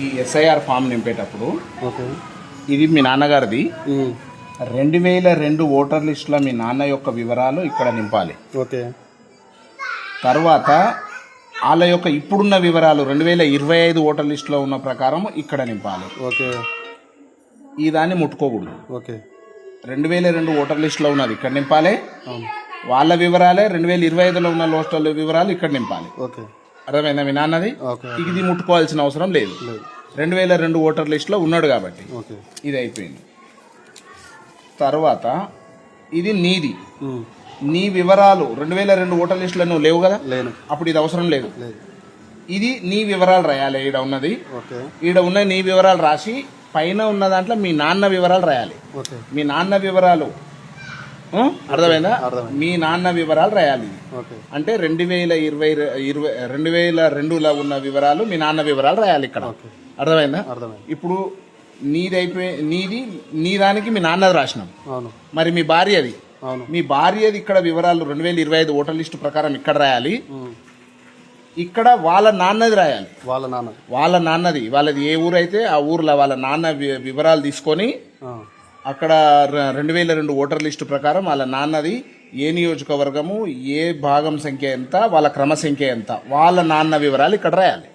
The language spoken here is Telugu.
ఈ ఎస్ఐఆర్ ఫామ్ నింపేటప్పుడు ఇది మీ నాన్నగారిది 2002 ఓటర్ లిస్టులో మీ నాన్న యొక్క వివరాలు ఇక్కడ నింపాలి. తర్వాత వాళ్ళ యొక్క ఇప్పుడున్న వివరాలు 2025 ఓటర్ లిస్టులో ఉన్న ప్రకారం ఇక్కడ నింపాలి. ఈ దాన్ని ముట్టుకోకూడదు. 2002 ఓటర్ లిస్టులో ఉన్నది ఇక్కడ నింపాలి. వాళ్ళ వివరాలే 2025లో ఉన్న లోస్టల్ వివరాలు ఇక్కడ నింపాలి. అర్థమైందా మీ నాన్నది? ఇది ముట్టుకోవాల్సిన అవసరం లేదు. 2002 ఓటర్ లిస్టులో ఉన్నాడు కాబట్టి ఇది అయిపోయింది. తర్వాత ఇది నీది. నీ వివరాలు 2002 ఓటర్ లిస్టులో నువ్వు లేవు కదా, అప్పుడు ఇది అవసరం లేదు. ఇది నీ వివరాలు రాయాలి. ఈడ ఉన్నది, ఈడ ఉన్న నీ వివరాలు రాసి పైన ఉన్న దాంట్లో మీ నాన్న వివరాలు రాయాలి. మీ నాన్న వివరాలు అర్థమైందా? మీ నాన్న వివరాలు రాయాలి. అంటే 2022లో ఉన్న వివరాలు మీ నాన్న వివరాలు రాయాలి ఇక్కడ. అర్థమైందా? ఇప్పుడు నీది నీ దానికి మీ నాన్నది రాసినాం. మరి మీ భార్యది, మీ భార్యది ఇక్కడ వివరాలు 2025 ఓటర్ లిస్టు ప్రకారం ఇక్కడ రాయాలి. ఇక్కడ వాళ్ళ నాన్నది రాయాలి. వాళ్ళ నాన్నది, వాళ్ళది ఏ ఊరు అయితే ఆ ఊర్లో వాళ్ళ నాన్న వివరాలు తీసుకొని అక్కడ 2002 ఓటర్ లిస్టు ప్రకారం వాళ్ళ నాన్నది ఏ నియోజకవర్గము, ఏ భాగం సంఖ్య ఎంత, వాళ్ళ క్రమ సంఖ్య ఎంత, వాళ్ళ నాన్న వివరాలు ఇక్కడ రాయాలి.